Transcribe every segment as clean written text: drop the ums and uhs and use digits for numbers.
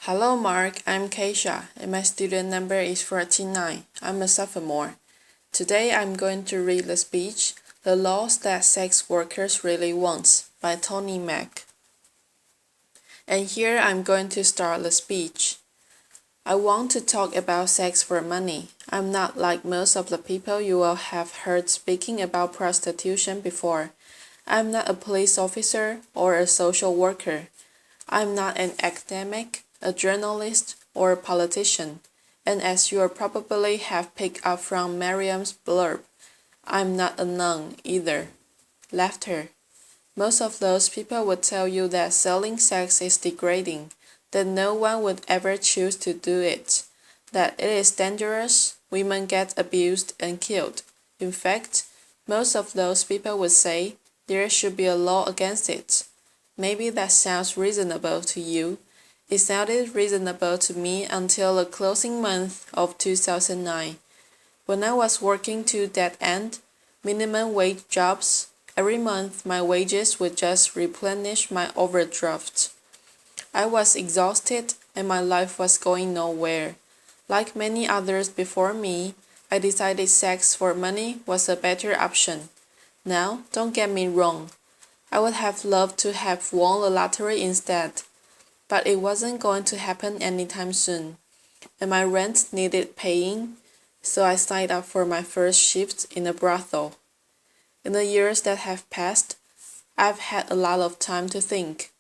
Hello Mark, I'm Keisha and my student number is 49. I'm a sophomore. Today I'm going to read the speech, The Laws That Sex Workers Really Want by Toni Mack. And here I'm going to start the speech. I want to talk about sex for money. I'm not like most of the people you will have heard speaking about prostitution before. I'm not a police officer or a social worker. I'm not an academic, a journalist, or a politician. And as you probably have picked up from Miriam's blurb, I'm not a nun either. Laughter. Most of those people would tell you that selling sex is degrading, that no one would ever choose to do it, that it is dangerous, women get abused and killed. In fact, most of those people would say there should be a law against it. Maybe that sounds reasonable to you. It sounded reasonable to me until the closing month of 2009. When I was working to that end, minimum wage jobs, every month my wages would just replenish my overdraft. I was exhausted and my life was going nowhere. Like many others before me, I decided sex for money was a better option. Now, don't get me wrong. I would have loved to have won the lottery instead, but it wasn't going to happen anytime soon, and my rent needed paying, so I signed up for my first shift in a brothel. In the years that have passed, I've had a lot of time to think.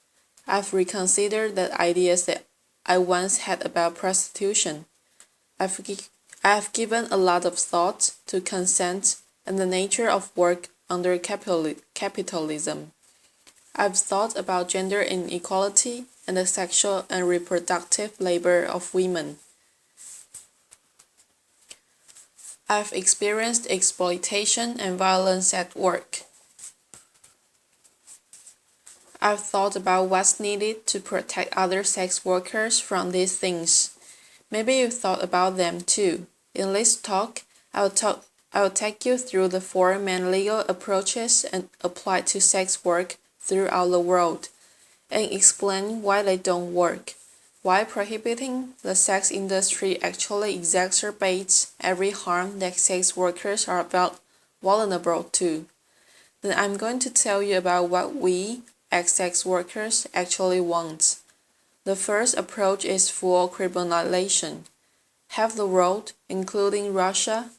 I've reconsidered the ideas that I once had about prostitution. I've given a lot of thought to consent and the nature of work under capitalism. I've thought about gender inequality and the sexual and reproductive labor of women. I've experienced exploitation and violence at work. I've thought about what's needed to protect other sex workers from these things. Maybe you've thought about them too. In this talk, I'll take you through the four main legal approaches applied to sex work throughout the world, and explain why they don't work, why prohibiting the sex industry actually exacerbates every harm that sex workers are vulnerable to. Then I'm going to tell you about what we, as sex workers, actually want. The first approach is full criminalization. Half the world, including Russia,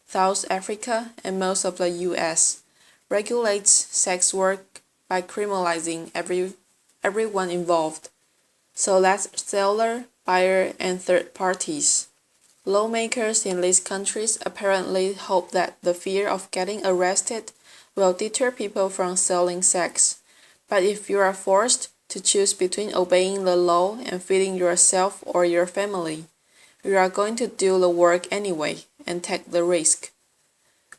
South Africa, and most of the US, regulates sex work by criminalizing everyone involved. So that's seller, buyer, and third parties. Lawmakers in these countries apparently hope that the fear of getting arrested will deter people from selling sex. But if you are forced to choose between obeying the law and feeding yourself or your family, you are going to do the work anyway and take the risk.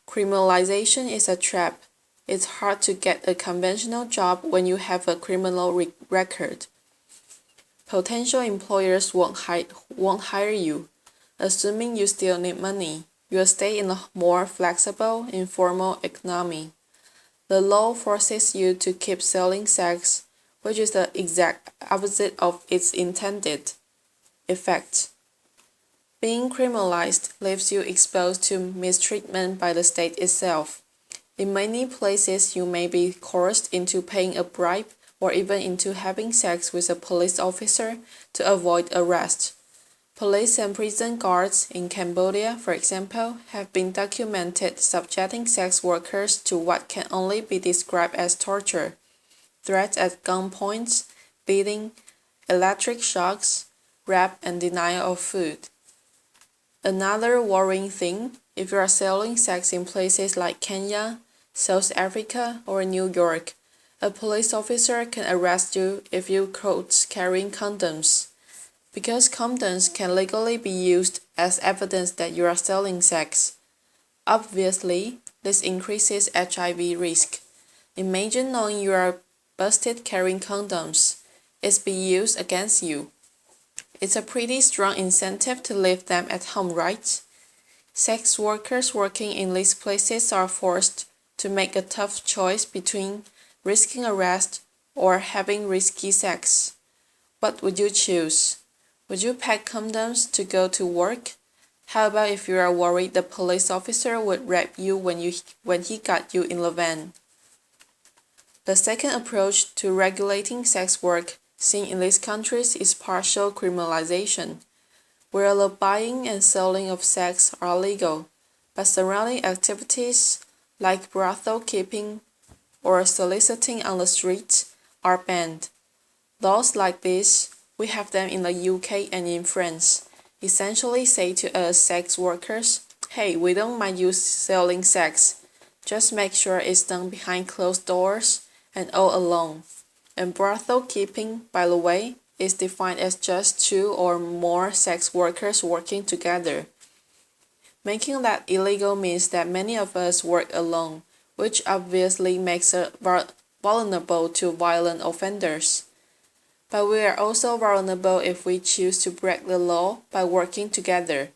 Criminalization is a trap. It's hard to get a conventional job when you have a criminal record. Potential employers won't hire you, assuming you still need money. You'll stay in a more flexible, informal economy. The law forces you to keep selling sex, which is the exact opposite of its intended effect. Being criminalized leaves you exposed to mistreatment by the state itself. In many places, you may be coerced into paying a bribe or even into having sex with a police officer to avoid arrest. Police and prison guards in Cambodia, for example, have been documented subjecting sex workers to what can only be described as torture, threats at gunpoint, beating, electric shocks, rape, and denial of food. Another worrying thing, if you are selling sex in places like Kenya, South Africa, or New York, a police officer can arrest you if you quote carrying condoms, because condoms can legally be used as evidence that you are selling sex. Obviously, this increases HIV risk. Imagine knowing you are busted carrying condoms. It's be used against you. It's a pretty strong incentive to leave them at home, right? Sex workers working in these places are forced to make a tough choice between risking arrest or having risky sex. What would you choose? Would you pack condoms to go to work? How about if you are worried the police officer would rape you when he got you in the van? The second approach to regulating sex work seen in these countries is partial criminalization, where the buying and selling of sex are legal, but surrounding activities like brothel keeping or soliciting on the streets are banned. Laws like this, we have them in the UK and in France, essentially say to us sex workers, hey, we don't mind you selling sex, just make sure it's done behind closed doors and all alone. And brothel keeping, by the way, is defined as just two or more sex workers working together. Making that illegal means that many of us work alone, which obviously makes us vulnerable to violent offenders. But we are also vulnerable if we choose to break the law by working together.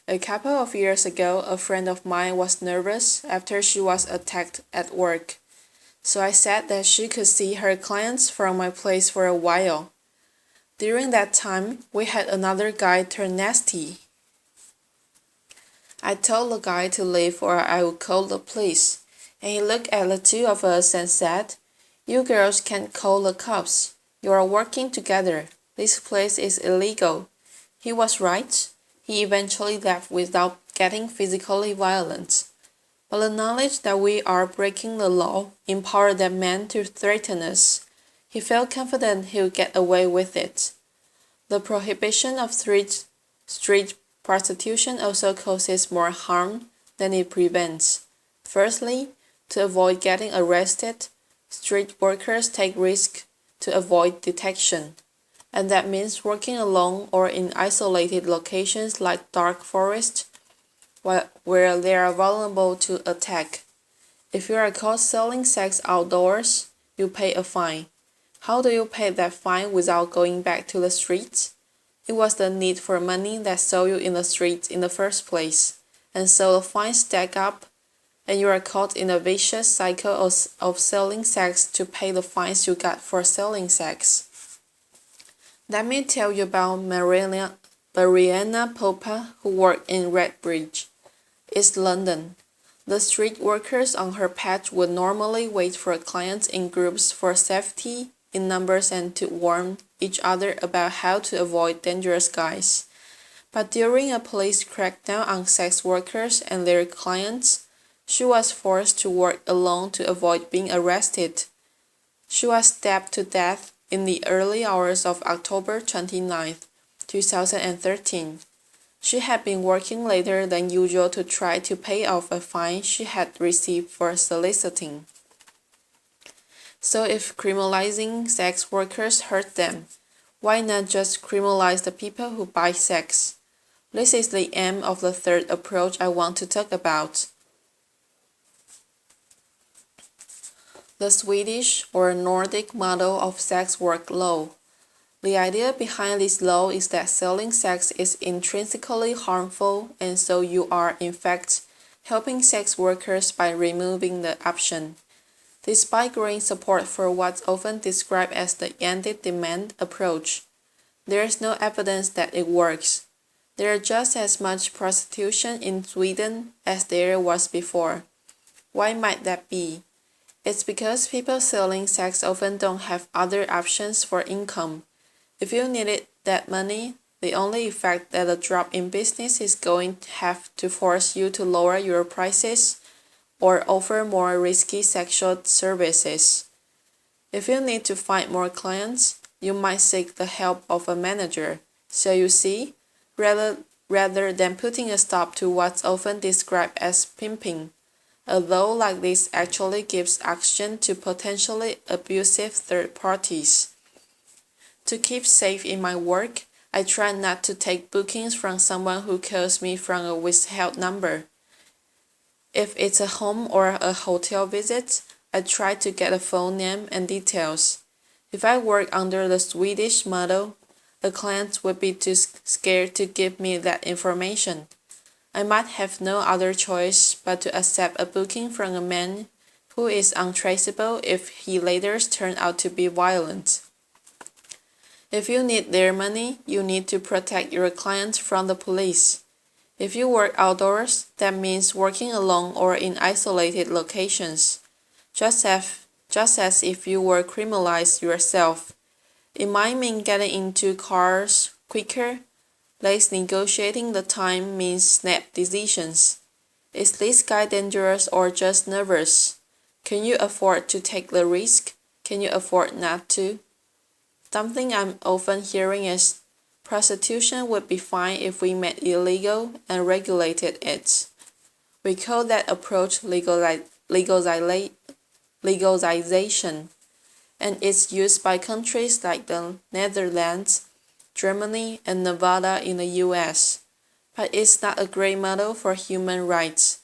A couple of years ago, a friend of mine was nervous after she was attacked at work. So I said that she could see her clients from my place for a while. During that time, we had another guy turn nasty. I told the guy to leave or I would call the police, and he looked at the two of us and said, "You girls can't call the cops. You are working together. This place is illegal." He was right. He eventually left without getting physically violent. But the knowledge that we are breaking the law empowered that man to threaten us. He felt confident he would get away with it. The prohibition of street prostitution also causes more harm than it prevents. Firstly, to avoid getting arrested, street workers take risks to avoid detection, and that means working alone or in isolated locations like dark forests where they are vulnerable to attack. If you are caught selling sex outdoors, you pay a fine. How do you pay that fine without going back to the streets? It was the need for money that saw you in the streets in the first place, and so the fines stack up, and you are caught in a vicious cycle of selling sex to pay the fines you got for selling sex. Let me tell you about Mariana Popa, who worked in Redbridge, East London. The street workers on her patch would normally wait for clients in groups for safety in numbers and to warn each other about how to avoid dangerous guys. But during a police crackdown on sex workers and their clients, she was forced to work alone to avoid being arrested. She was stabbed to death in the early hours of October 29, 2013. She had been working later than usual to try to pay off a fine she had received for soliciting. So if criminalizing sex workers hurt them, why not just criminalize the people who buy sex? This is the aim of the third approach I want to talk about. The Swedish or Nordic model of sex work law. The idea behind this law is that selling sex is intrinsically harmful, and so you are, in fact, helping sex workers by removing the option. Despite growing support for what's often described as the ended demand approach, there is no evidence that it works. There is just as much prostitution in Sweden as there was before. Why might that be? It's because people selling sex often don't have other options for income. If you needed that money, the only effect that a drop in business is going to have to force you to lower your prices or offer more risky sexual services. If you need to find more clients, you might seek the help of a manager. So you see, rather than putting a stop to what's often described as pimping, a law like this actually gives action to potentially abusive third parties. To keep safe in my work, I try not to take bookings from someone who calls me from a withheld number. If it's a home or a hotel visit, I try to get a phone name and details. If I work under the Swedish model, a client would be too scared to give me that information. I might have no other choice but to accept a booking from a man who is untraceable if he later turns out to be violent. If you need their money, you need to protect your clients from the police. If you work outdoors, that means working alone or in isolated locations, just as if you were criminalized yourself. It might mean getting into cars quicker, less negotiating the time means snap decisions. Is this guy dangerous or just nervous? Can you afford to take the risk? Can you afford not to? Something I'm often hearing is, prostitution would be fine if we made it illegal and regulated it. We call that approach legalization, and it's used by countries like the Netherlands, Germany, and Nevada in the US. But it's not a great model for human rights.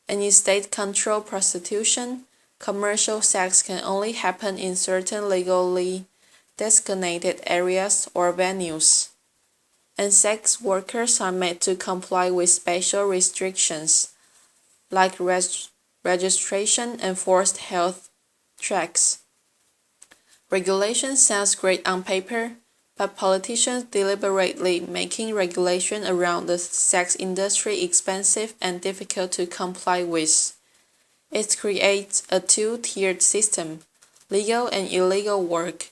And in state-controlled prostitution, commercial sex can only happen in certain legally designated areas or venues. And sex workers are made to comply with special restrictions, like registration and forced health checks. Regulation sounds great on paper, but politicians deliberately making regulation around the sex industry expensive and difficult to comply with. It creates a two-tiered system, legal and illegal work.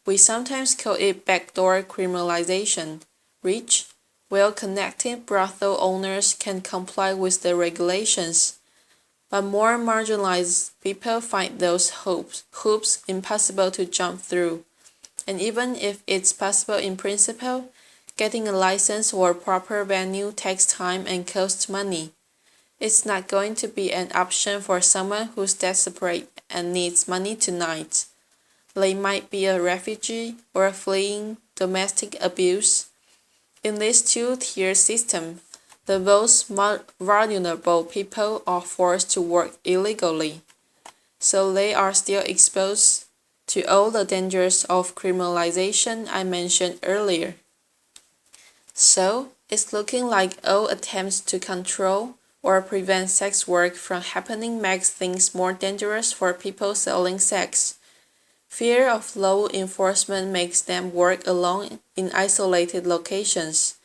We sometimes call it backdoor criminalization. Rich, well-connected brothel owners can comply with the regulations, but more marginalized people find those hoops impossible to jump through. And even if it's possible in principle, getting a license or proper venue takes time and costs money. It's not going to be an option for someone who's desperate and needs money tonight. They might be a refugee or fleeing domestic abuse. In this two-tier system, the most vulnerable people are forced to work illegally, so they are still exposed to all the dangers of criminalization I mentioned earlier. So, it's looking like all attempts to control or prevent sex work from happening makes things more dangerous for people selling sex. Fear of law enforcement makes them work alone in isolated locations,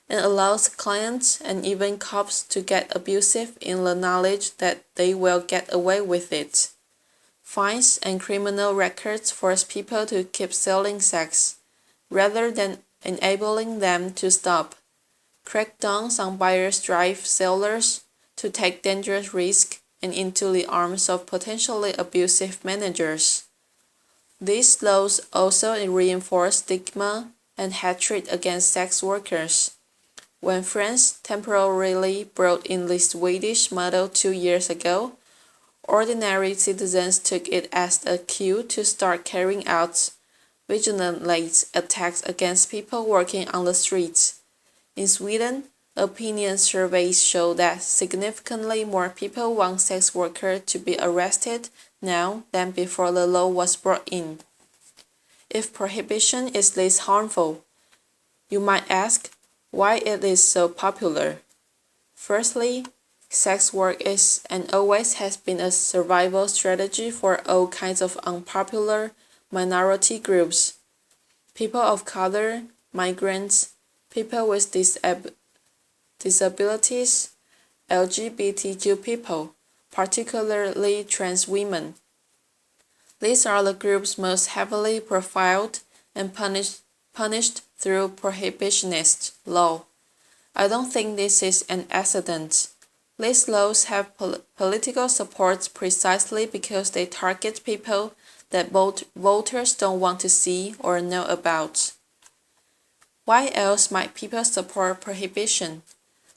and allows clients and even cops to get abusive in the knowledge that they will get away with it. Fines and criminal records force people to keep selling sex, rather than enabling them to stop. Crackdowns on buyers drive sellers to take dangerous risks and into the arms of potentially abusive managers. These laws also reinforce stigma and hatred against sex workers. When France temporarily brought in the Swedish model 2 years ago, ordinary citizens took it as a cue to start carrying out vigilant attacks against people working on the streets. In Sweden, opinion surveys show that significantly more people want sex workers to be arrested now than before the law was brought in. If prohibition is this harmful, you might ask why it is so popular. Firstly, sex work is and always has been a survival strategy for all kinds of unpopular minority groups. People of color, migrants, people with disabilities, LGBTQ people, particularly trans women. These are the groups most heavily profiled and punished through prohibitionist law. I don't think this is an accident. These laws have political support precisely because they target people that voters don't want to see or know about. Why else might people support prohibition?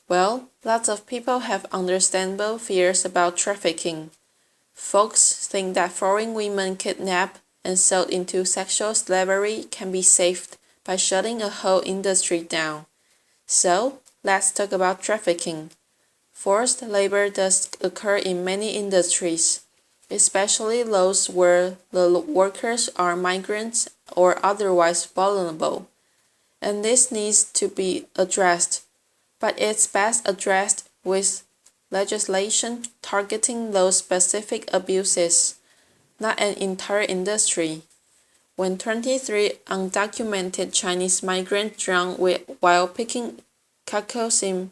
Well, lots of people have understandable fears about trafficking. Folks think that foreign women kidnapped and sold into sexual slavery can be saved by shutting a whole industry down. So, let's talk about trafficking. Forced labor does occur in many industries, especially those where the workers are migrants or otherwise vulnerable. And this needs to be addressed, but it's best addressed with legislation targeting those specific abuses, not an entire industry. when 23 undocumented Chinese migrants drowned while picking cacos in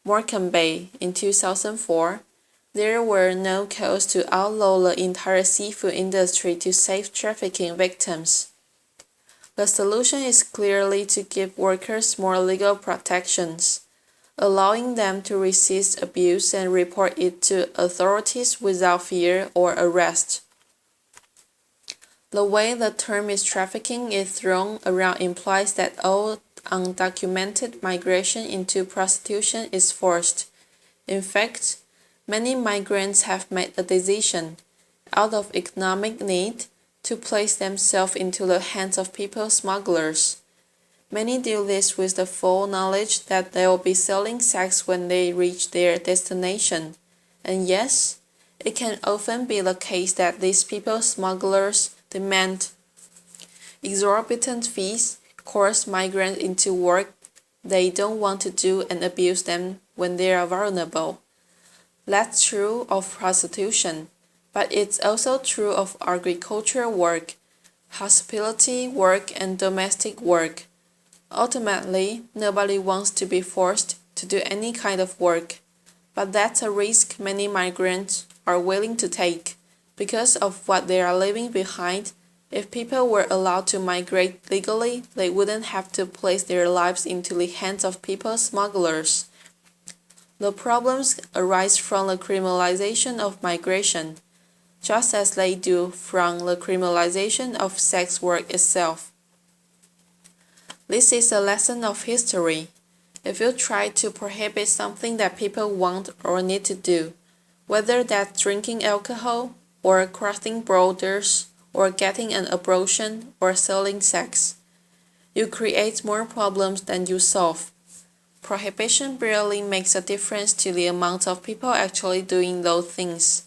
Morecambe Bay in 2004, there were no calls to outlaw the entire seafood industry to save trafficking victims. The solution is clearly to give workers more legal protections, allowing them to resist abuse and report it to authorities without fear or arrest. The way the term trafficking is thrown around implies that all undocumented migration into prostitution is forced. In fact, many migrants have made a decision, out of economic need, to place themselves into the hands of people smugglers. Many do this with the full knowledge that they will be selling sex when they reach their destination. And yes, it can often be the case that these people smugglers demand exorbitant fees, coerce migrants into work they don't want to do, and abuse them when they are vulnerable. That's true of prostitution, but it's also true of agricultural work, hospitality work, and domestic work. Ultimately, nobody wants to be forced to do any kind of work, but that's a risk many migrants are willing to take because of what they are leaving behind. If people were allowed to migrate legally, they wouldn't have to place their lives into the hands of people smugglers. The problems arise from the criminalization of migration, just as they do from the criminalization of sex work itself. This is a lesson of history. If you try to prohibit something that people want or need to do, whether that's drinking alcohol, or crossing borders, or getting an abortion, or selling sex, you create more problems than you solve. Prohibition barely makes a difference to the amount of people actually doing those things,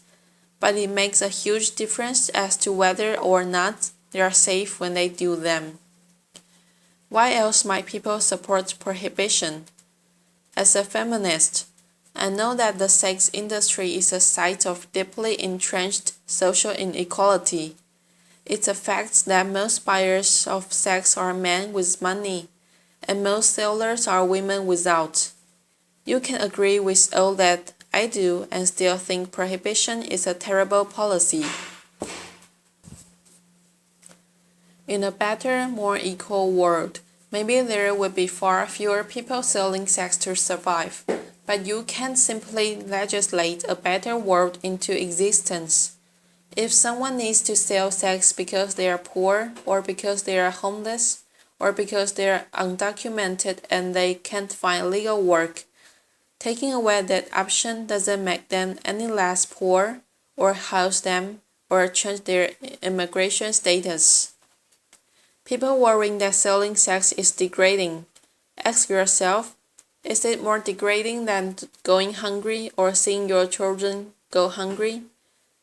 but it makes a huge difference as to whether or not they are safe when they do them. Why else might people support prohibition? As a feminist, I know that the sex industry is a site of deeply entrenched social inequality. It's a fact that most buyers of sex are men with money, and most sellers are women without. You can agree with all that I do and still think prohibition is a terrible policy. In a better, more equal world, maybe there would be far fewer people selling sex to survive, but you can't simply legislate a better world into existence. If someone needs to sell sex because they are poor, or because they are homeless, or because they are undocumented and they can't find legal work, taking away that option doesn't make them any less poor, or house them, or change their immigration status. People worrying that selling sex is degrading. Ask yourself, is it more degrading than going hungry or seeing your children go hungry?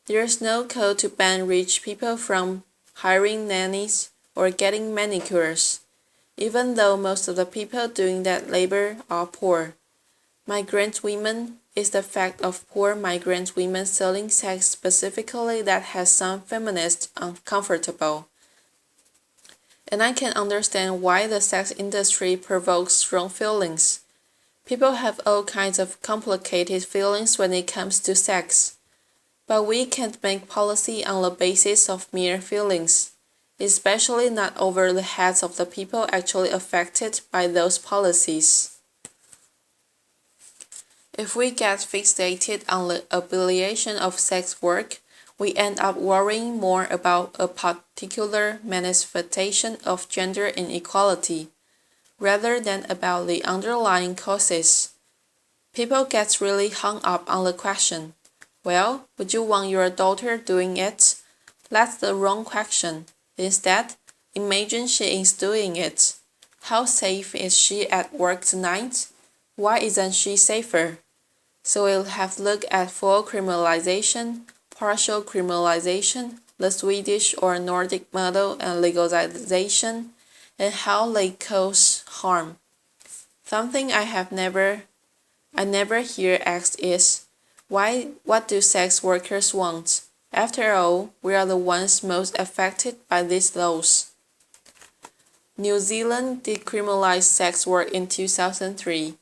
There is no code to ban rich people from hiring nannies or getting manicures, even though most of the people doing that labor are poor. Migrant women is the fact of poor migrant women selling sex specifically that has some feminists uncomfortable. And I can understand why the sex industry provokes strong feelings. People have all kinds of complicated feelings when it comes to sex. But we can't make policy on the basis of mere feelings, especially not over the heads of the people actually affected by those policies. If we get fixated on the abolition of sex work, we end up worrying more about a particular manifestation of gender inequality, rather than about the underlying causes. People get really hung up on the question, well, would you want your daughter doing it? That's the wrong question. Instead, imagine she is doing it. How safe is she at work tonight? Why isn't she safer? So we'll have to look at full criminalization, partial criminalization, the Swedish or Nordic model, and legalization, and how they cause harm. Something I never hear asked is, what do sex workers want? After all, we are the ones most affected by these laws. New Zealand decriminalized sex work in 2003.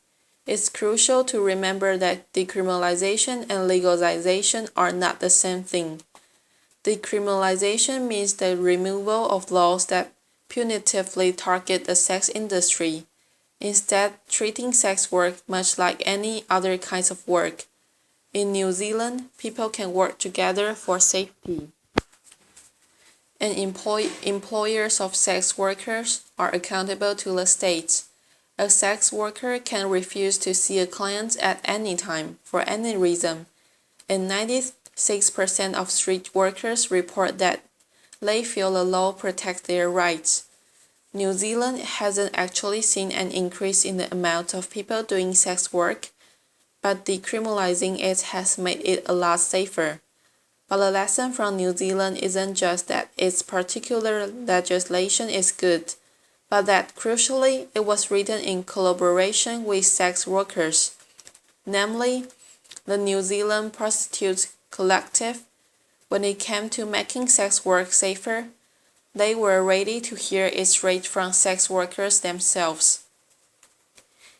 It's crucial to remember that decriminalization and legalization are not the same thing. Decriminalization means the removal of laws that punitively target the sex industry, instead treating sex work much like any other kinds of work. In New Zealand, people can work together for safety. And employers of sex workers are accountable to the state. A sex worker can refuse to see a client at any time, for any reason, and 96% of street workers report that they feel the law protects their rights. New Zealand hasn't actually seen an increase in the amount of people doing sex work, but decriminalizing it has made it a lot safer. But the lesson from New Zealand isn't just that its particular legislation is good, but that crucially it was written in collaboration with sex workers, namely the New Zealand Prostitutes Collective. When it came to making sex work safer, they were ready to hear it read from sex workers themselves.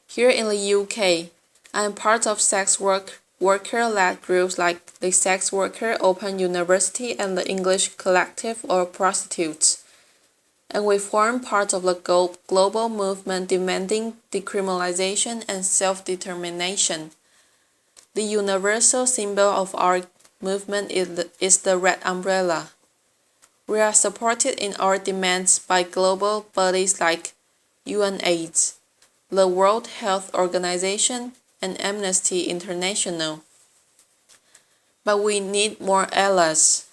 Here in the UK, I am part of sex worker-led groups like the Sex Worker Open University and the English Collective or Prostitutes, and we form part of the global movement demanding decriminalization and self-determination. The universal symbol of our movement is the red umbrella. We are supported in our demands by global bodies like UNAIDS, the World Health Organization, and Amnesty International. But we need more allies.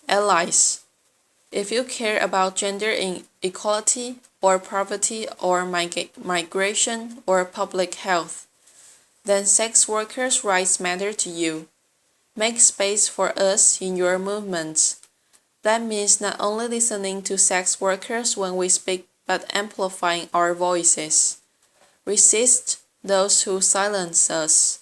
If you care about gender inequality or poverty or migration or public health, then sex workers' rights matter to you. Make space for us in your movements. That means not only listening to sex workers when we speak, but amplifying our voices. Resist those who silence us,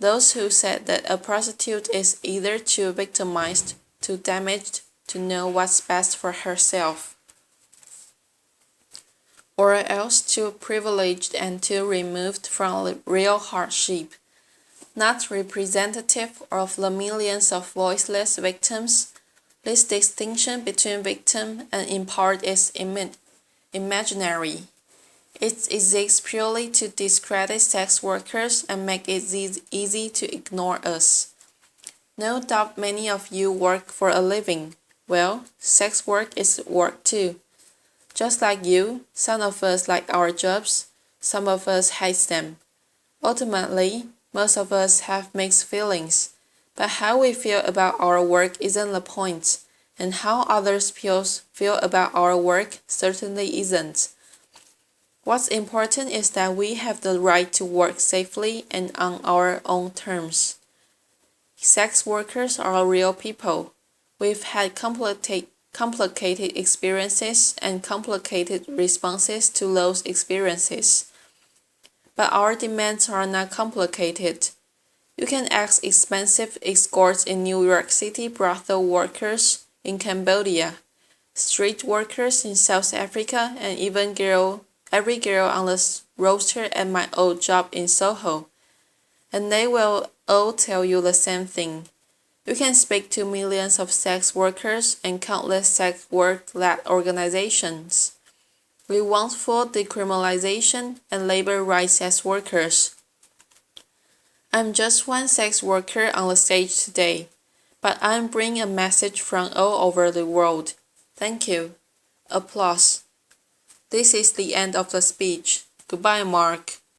those who said that a prostitute is either too victimized, too damaged to know what's best for herself, or else too privileged and too removed from real hardship, not representative of the millions of voiceless victims. This distinction between victim and empowered is imaginary. It exists purely to discredit sex workers and make it easy to ignore us. No doubt many of you work for a living. Well, sex work is work too. Just like you, some of us like our jobs, some of us hate them. Ultimately, most of us have mixed feelings, but how we feel about our work isn't the point, and how others feel about our work certainly isn't. What's important is that we have the right to work safely and on our own terms. Sex workers are real people. We've had complicated experiences and complicated responses to those experiences. But our demands are not complicated. You can ask expensive escorts in New York City, brothel workers in Cambodia, street workers in South Africa, and even every girl on the roster at my old job in Soho. And they will all tell you the same thing. You can speak to millions of sex workers and countless sex work-led organizations. We want full decriminalization and labor rights as workers. I'm just one sex worker on the stage today, but I'm bringing a message from all over the world. Thank you. Applause. This is the end of the speech. Goodbye, Mark.